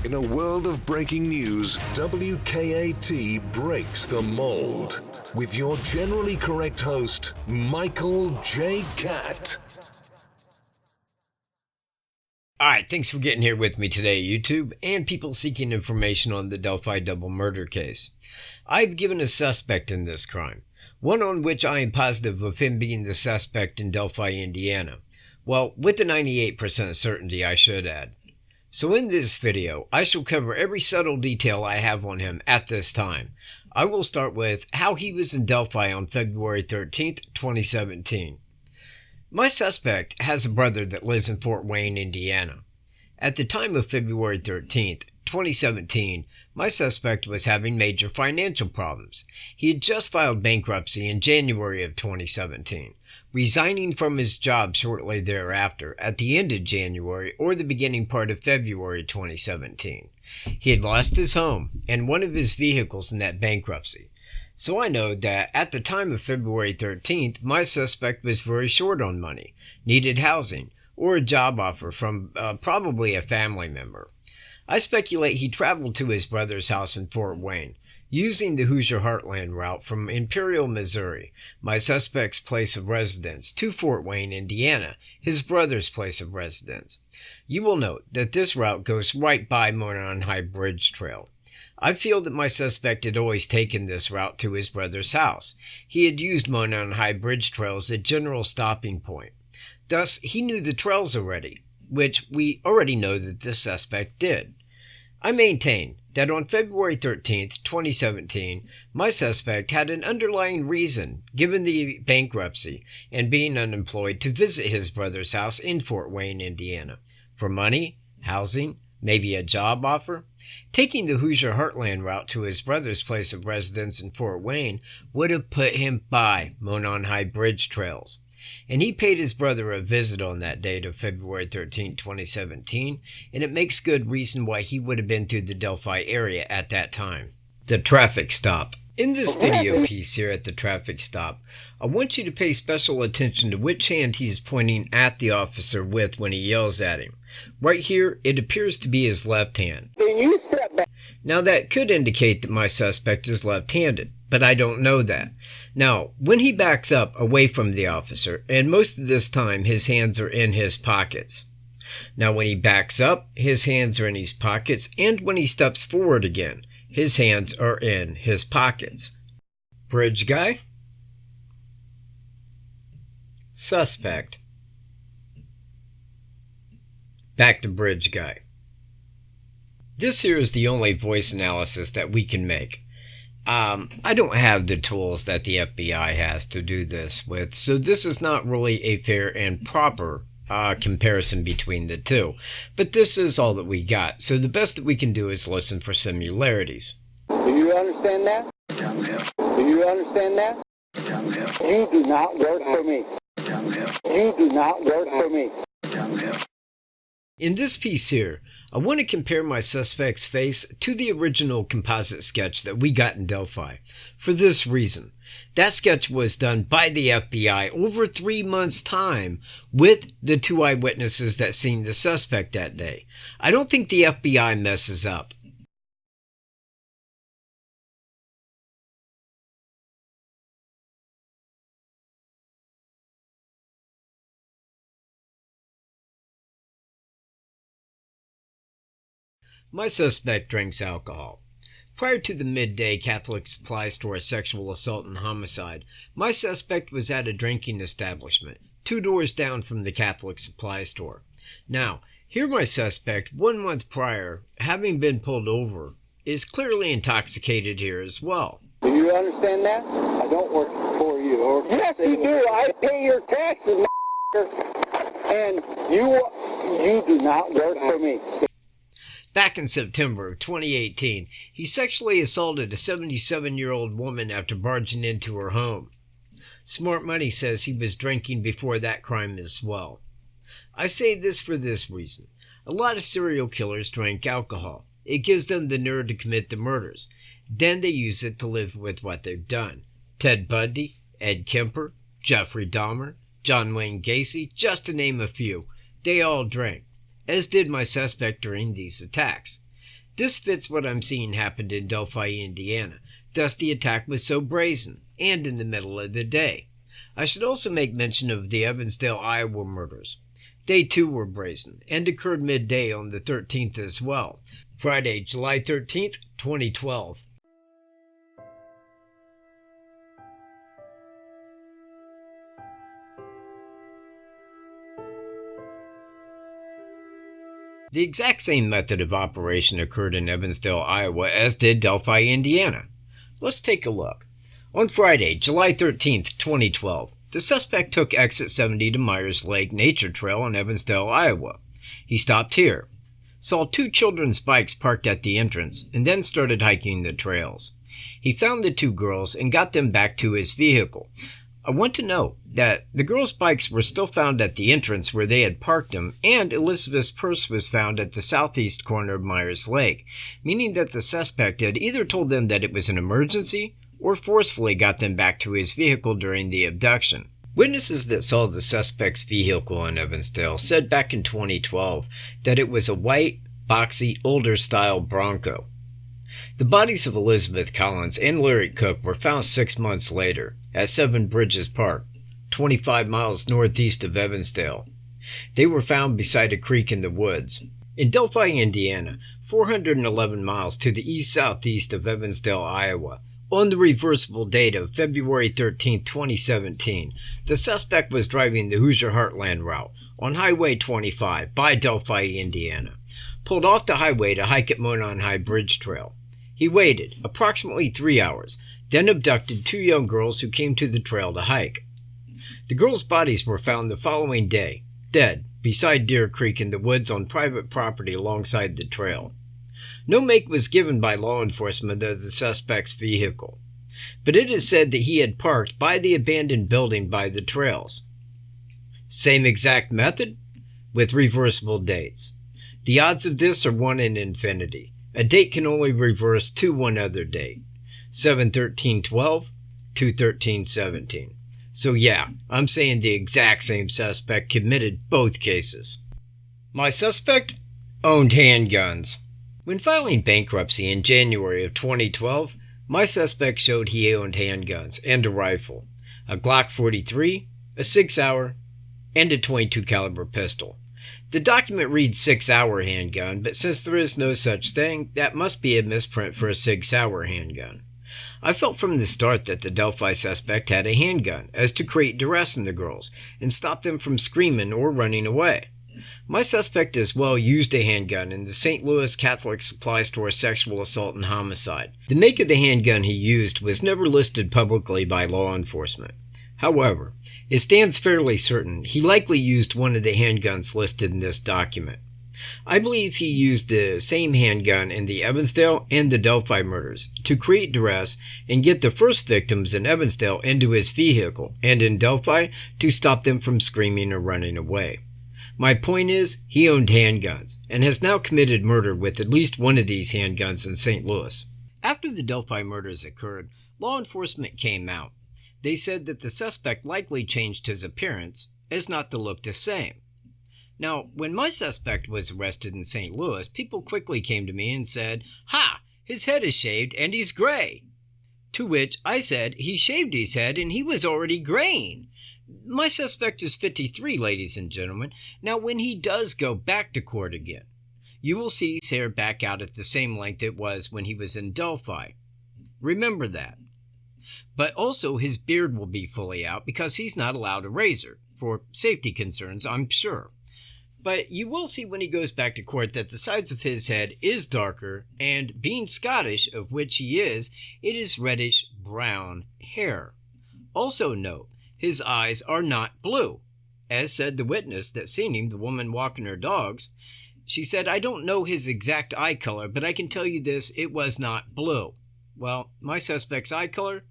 In a world of breaking news, WKAT breaks the mold. With your generally correct host, Michael J. Katt. Alright, thanks for getting here with me today, YouTube, and people seeking information on the Delphi double murder case. I've given a suspect in this crime, one on which I am positive of him being the suspect in Delphi, Indiana. Well, with a 98% certainty, I should add. So in this video, I shall cover every subtle detail I have on him at this time. I will start with how he was in Delphi on February 13th, 2017. My suspect has a brother that lives in Fort Wayne, Indiana. At the time of February 13th, 2017, my suspect was having major financial problems. He had just filed bankruptcy in January of 2017, resigning from his job shortly thereafter at the end of January or the beginning part of February 2017. He had lost his home and one of his vehicles in that bankruptcy. So I know that at the time of February 13th, my suspect was very short on money, needed housing, or a job offer from probably a family member. I speculate he traveled to his brother's house in Fort Wayne, using the Hoosier Heartland route from Imperial, Missouri, my suspect's place of residence, to Fort Wayne, Indiana, his brother's place of residence. You will note that this route goes right by Monon High Bridge Trail. I feel that my suspect had always taken this route to his brother's house. He had used Monon High Bridge Trail as a general stopping point. Thus, he knew the trails already, which we already know that this suspect did. I maintain that on February 13th, 2017, my suspect had an underlying reason, given the bankruptcy and being unemployed, to visit his brother's house in Fort Wayne, Indiana. For money, housing, maybe a job offer. Taking the Hoosier Heartland route to his brother's place of residence in Fort Wayne would have put him by Monon High Bridge trails. And he paid his brother a visit on that date of February 13, 2017, and it makes good reason why he would have been through the Delphi area at that time. The traffic stop. In this video piece here at the traffic stop, I want you to pay special attention to which hand he is pointing at the officer with when he yells at him. Right here, it appears to be his left hand. Now that could indicate that my suspect is left-handed, but I don't know that. Now, when he backs up away from the officer, and most of this time his hands are in his pockets. Now when he backs up, his hands are in his pockets, and when he steps forward again, his hands are in his pockets. Bridge guy. Suspect. Back to bridge guy. This here is the only voice analysis that we can make. I don't have the tools that the FBI has to do this with, so this is not really a fair and proper comparison between the two. But this is all that we got, so the best that we can do is listen for similarities. Do you understand that? Do you understand that? You do not work for me. You do not work for me. In this piece here, I want to compare my suspect's face to the original composite sketch that we got in Delphi. For this reason, that sketch was done by the FBI over 3 months' time with the 2 eyewitnesses that seen the suspect that day. I don't think the FBI messes up. My suspect drinks alcohol. Prior to the midday Catholic supply store sexual assault and homicide, my suspect was at a drinking establishment 2 doors down from the Catholic supply store. Now, here my suspect, 1 month prior, having been pulled over, is clearly intoxicated here as well. Do you understand that? I don't work for you. Yes, you do. I pay your taxes, and you do not work for me. Back in September of 2018, he sexually assaulted a 77-year-old woman after barging into her home. Smart Money says he was drinking before that crime as well. I say this for this reason. A lot of serial killers drink alcohol. It gives them the nerve to commit the murders. Then they use it to live with what they've done. Ted Bundy, Ed Kemper, Jeffrey Dahmer, John Wayne Gacy, just to name a few. They all drank, as did my suspect during these attacks. This fits what I'm seeing happened in Delphi, Indiana. Thus the attack was so brazen, and in the middle of the day. I should also make mention of the Evansdale, Iowa murders. They too were brazen, and occurred midday on the 13th as well. Friday, July 13th, 2012. The exact same method of operation occurred in Evansdale, Iowa, as did Delphi, Indiana. Let's take a look. On Friday, July 13th, 2012, the suspect took exit 70 to Myers Lake Nature Trail in Evansdale, Iowa. He stopped here, saw two children's bikes parked at the entrance, and then started hiking the trails. He found the two girls and got them back to his vehicle. I want to note that the girls' bikes were still found at the entrance where they had parked them, and Elizabeth's purse was found at the southeast corner of Myers Lake, meaning that the suspect had either told them that it was an emergency or forcefully got them back to his vehicle during the abduction. Witnesses that saw the suspect's vehicle in Evansdale said back in 2012 that it was a white, boxy, older-style Bronco. The bodies of Elizabeth Collins and Larry Cook were found 6 months later at 7 Bridges Park, 25 miles northeast of Evansdale. They were found beside a creek in the woods. In Delphi, Indiana, 411 miles to the east-southeast of Evansdale, Iowa, on the reversible date of February 13, 2017, the suspect was driving the Hoosier Heartland route on Highway 25 by Delphi, Indiana, pulled off the highway to hike at Monon High Bridge Trail. He waited approximately 3 hours, then abducted 2 young girls who came to the trail to hike. The girls' bodies were found the following day, dead, beside Deer Creek in the woods on private property alongside the trail. No make was given by law enforcement of the suspect's vehicle, but it is said that he had parked by the abandoned building by the trails. Same exact method, with reversible dates. The odds of this are 1 in infinity. A date can only reverse to one other date. 7/13/12, 2/13/17. So yeah, I'm saying the exact same suspect committed both cases. My suspect owned handguns. When filing bankruptcy in January of 2012, my suspect showed he owned handguns and a rifle, a Glock 43, a 6-hour, and a .22 caliber pistol. The document reads 6-hour handgun, but since there is no such thing, that must be a misprint for a 6-hour handgun. I felt from the start that the Delphi suspect had a handgun, as to create duress in the girls, and stop them from screaming or running away. My suspect as well used a handgun in the St. Louis Catholic Supply Store sexual assault and homicide. The make of the handgun he used was never listed publicly by law enforcement. However, it stands fairly certain he likely used one of the handguns listed in this document. I believe he used the same handgun in the Evansdale and the Delphi murders to create duress and get the first victims in Evansdale into his vehicle, and in Delphi to stop them from screaming or running away. My point is, he owned handguns, and has now committed murder with at least one of these handguns in St. Louis. After the Delphi murders occurred, law enforcement came out. They said that the suspect likely changed his appearance, as not to look the same. Now, when my suspect was arrested in St. Louis, people quickly came to me and said, "Ha! His head is shaved and he's gray." To which I said he shaved his head and he was already graying. My suspect is 53, ladies and gentlemen. Now, when he does go back to court again, you will see his hair back out at the same length it was when he was in Delphi. Remember that. But also his beard will be fully out because he's not allowed a razor, for safety concerns, I'm sure. But you will see when he goes back to court that the sides of his head is darker, and being Scottish, of which he is, it is reddish brown hair. Also note, his eyes are not blue. As said the witness that seen him, the woman walking her dogs, she said, "I don't know his exact eye color, but I can tell you this, it was not blue." Well, my suspect's eye color?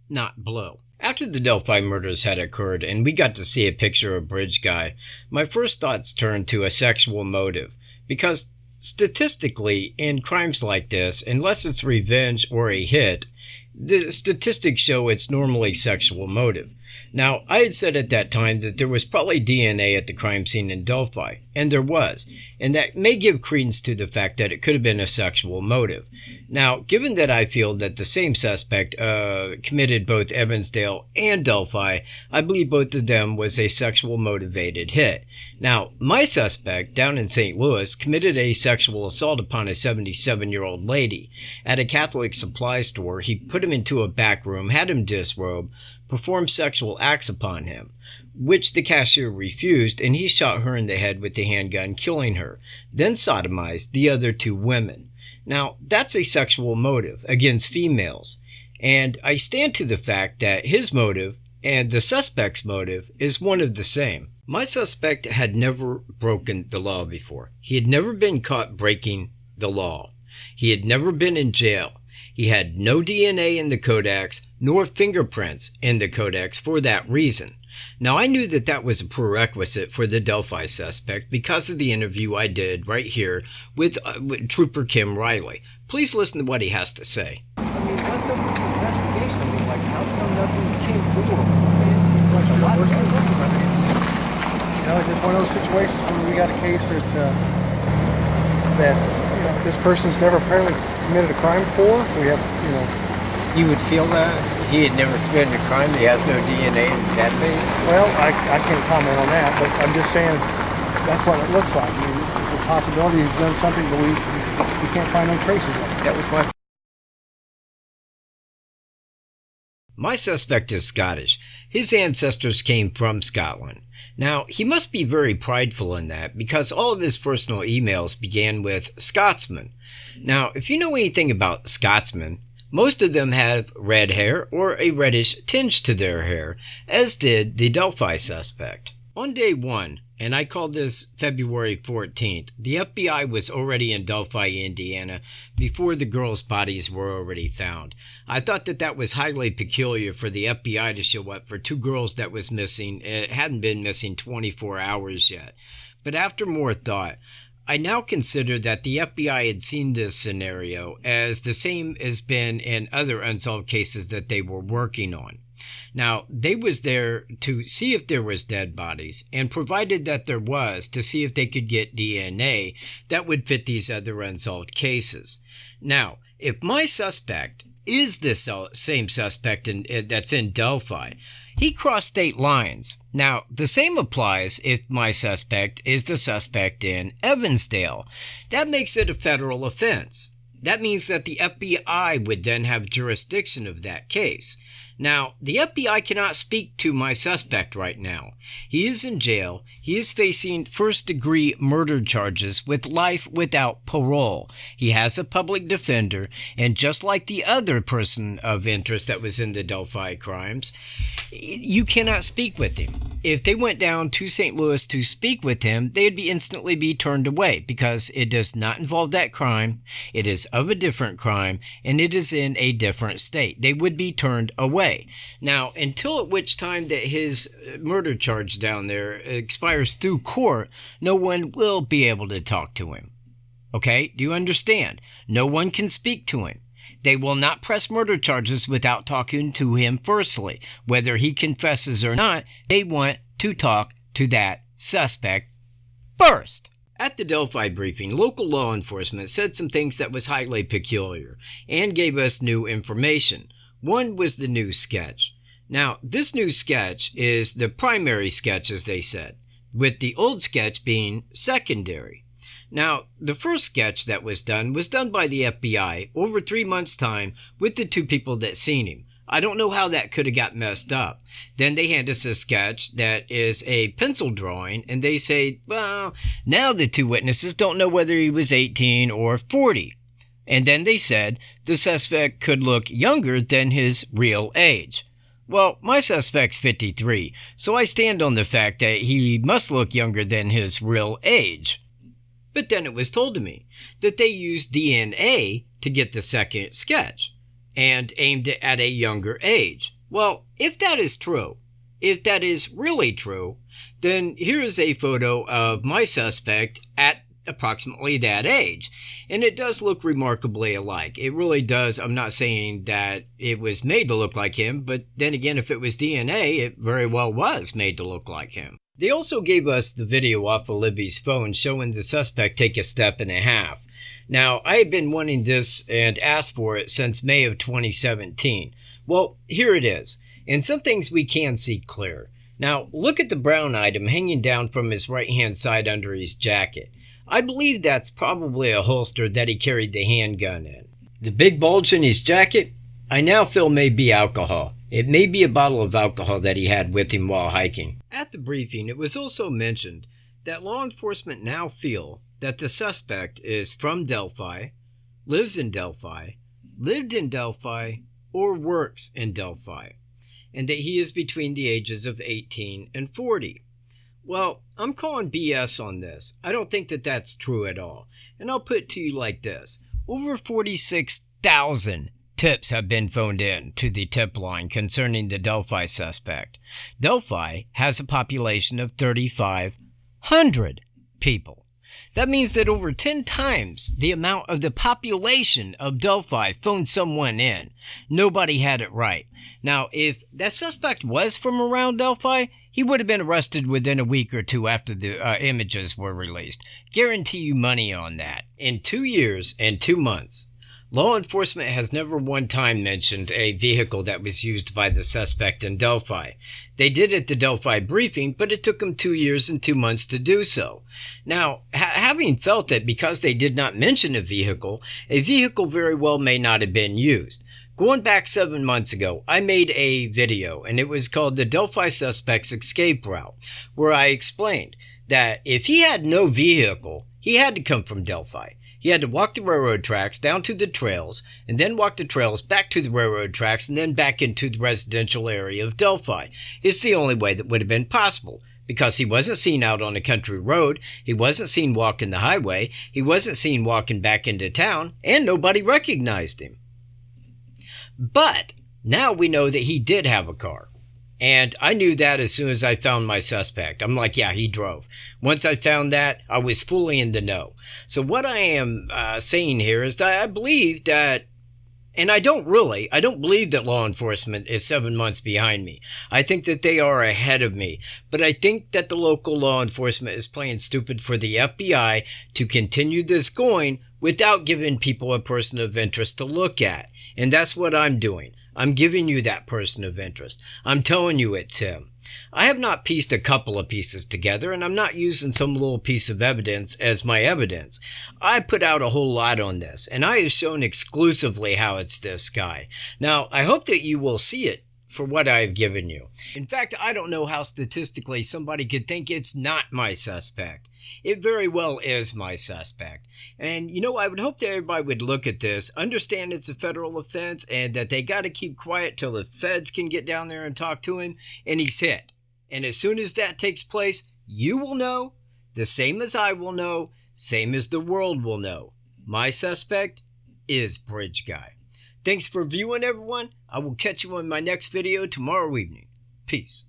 Not blue. After the Delphi murders had occurred and we got to see a picture of Bridge Guy, my first thoughts turned to a sexual motive, because statistically, in crimes like this, unless it's revenge or a hit, the statistics show it's normally sexual motive. Now, I had said at that time that there was probably DNA at the crime scene in Delphi, and there was, and that may give credence to the fact that it could have been a sexual motive. Now, given that I feel that the same suspect committed both Evansdale and Delphi, I believe both of them was a sexual motivated hit. Now, my suspect down in St. Louis committed a sexual assault upon a 77-year-old lady. At a Catholic supply store, he put him into a back room, had him disrobe, performed sexual acts upon him, which the cashier refused, and he shot her in the head with the handgun, killing her, then sodomized the other two women. Now, that's a sexual motive against females, and I stand to the fact that his motive and the suspect's motive is one of the same. My suspect had never broken the law before. He had never been caught breaking the law. He had never been in jail. He had no DNA in the codex, nor fingerprints in the codex for that reason. Now, I knew that that was a prerequisite for the Delphi suspect because of the interview I did right here with Trooper Kim Riley. Please listen to what he has to say. I mean, what's up with the investigation? I mean, like, how come nothing's came forward? I mean, it seems like a lot of it's just one of those situations where we got a case that this person's never apparently committed a crime before. We have, You would feel that he had never committed a crime, he has no DNA in the database? Well, I can't comment on that, but I'm just saying that's what it looks like. I mean, there's a possibility he's done something, but we can't find no traces of it. That was my... My suspect is Scottish. His ancestors came from Scotland. Now, he must be very prideful in that because all of his personal emails began with Scotsman. Now, if you know anything about Scotsmen, most of them have red hair or a reddish tinge to their hair, as did the Delphi suspect. On day one, and I called this February 14th, the FBI was already in Delphi, Indiana, before the girls' bodies were already found. I thought that that was highly peculiar for the FBI to show up for two girls that was missing. It hadn't been missing 24 hours yet. But after more thought, I now consider that the FBI had seen this scenario as the same as been in other unsolved cases that they were working on. Now, they was there to see if there was dead bodies, and provided that there was, to see if they could get DNA that would fit these other unsolved cases. Now, if my suspect is this same suspect that's in Delphi, he crossed state lines. Now, the same applies if my suspect is the suspect in Evansdale. That makes it a federal offense. That means that the FBI would then have jurisdiction of that case. Now, the FBI cannot speak to my suspect right now. He is in jail. He is facing first-degree murder charges with life without parole. He has a public defender, and just like the other person of interest that was in the Delphi crimes, you cannot speak with him. If they went down to St. Louis to speak with him, they'd instantly be turned away because it does not involve that crime. It is of a different crime, and it is in a different state. They would be turned away. Now, until at which time that his murder charge down there expires through court, no one will be able to talk to him. Okay? Do you understand? No one can speak to him. They will not press murder charges without talking to him firstly. Whether he confesses or not, they want to talk to that suspect first. At the Delphi briefing, local law enforcement said some things that was highly peculiar and gave us new information. One was the new sketch. Now, this new sketch is the primary sketch, as they said, with the old sketch being secondary. Now, the first sketch that was done by the FBI over 3 months' time with the two people that seen him. I don't know how that could have got messed up. Then they hand us a sketch that is a pencil drawing, and they say, well, now the two witnesses don't know whether he was 18 or 40. And then they said the suspect could look younger than his real age. Well, my suspect's 53, so I stand on the fact that he must look younger than his real age. But then it was told to me that they used DNA to get the second sketch and aimed it at a younger age. Well, if that is true, if that is really true, then here is a photo of my suspect at approximately that age. And it does look remarkably alike. It really does. I'm not saying that it was made to look like him, but then again, if it was DNA, it very well was made to look like him. They also gave us the video off of Libby's phone showing the suspect take a step and a half. Now, I have been wanting this and asked for it since May of 2017. Well, here it is. And some things we can see clear. Now, look at the brown item hanging down from his right-hand side under his jacket. I believe that's probably a holster that he carried the handgun in. The big bulge in his jacket, I now feel may be alcohol. It may be a bottle of alcohol that he had with him while hiking. At the briefing, it was also mentioned that law enforcement now feel that the suspect is from Delphi, lives in Delphi, lived in Delphi, or works in Delphi, and that he is between the ages of 18 and 40. Well, I'm calling BS on this. I don't think that that's true at all. And I'll put it to you like this. Over 46,000 tips have been phoned in to the tip line concerning the Delphi suspect. Delphi has a population of 3,500 people. That means that over 10 times the amount of the population of Delphi phoned someone in. Nobody had it right. Now, if that suspect was from around Delphi, he would have been arrested within a week or two after the images were released. Guarantee you money on that. In 2 years and 2 months, law enforcement has never one time mentioned a vehicle that was used by the suspect in Delphi. They did at the Delphi briefing, but it took them 2 years and 2 months to do so. Now, having felt that because they did not mention a vehicle very well may not have been used. Going back 7 months ago, I made a video, and it was called The Delphi Suspect's Escape Route, where I explained that if he had no vehicle, he had to come from Delphi. He had to walk the railroad tracks down to the trails, and then walk the trails back to the railroad tracks, and then back into the residential area of Delphi. It's the only way that would have been possible, because he wasn't seen out on a country road, he wasn't seen walking the highway, he wasn't seen walking back into town, and nobody recognized him. But now we know that he did have a car. And I knew that as soon as I found my suspect. I'm like, yeah, he drove. Once I found that, I was fully in the know. So what I am saying here is that I believe that, and I don't believe that law enforcement is 7 months behind me. I think that they are ahead of me. But I think that the local law enforcement is playing stupid for the FBI to continue this going without giving people a person of interest to look at. And that's what I'm doing. I'm giving you that person of interest. I'm telling you it's him. I have not pieced a couple of pieces together, and I'm not using some little piece of evidence as my evidence. I put out a whole lot on this, and I have shown exclusively how it's this guy. Now, I hope that you will see it for what I have given you. In fact, I don't know how statistically somebody could think it's not my suspect. It very well is my suspect. And, I would hope that everybody would look at this, understand it's a federal offense, and that they got to keep quiet till the feds can get down there and talk to him, and he's hit. And as soon as that takes place, you will know, the same as I will know, same as the world will know. My suspect is Bridge Guy. Thanks for viewing, everyone. I will catch you on my next video tomorrow evening. Peace.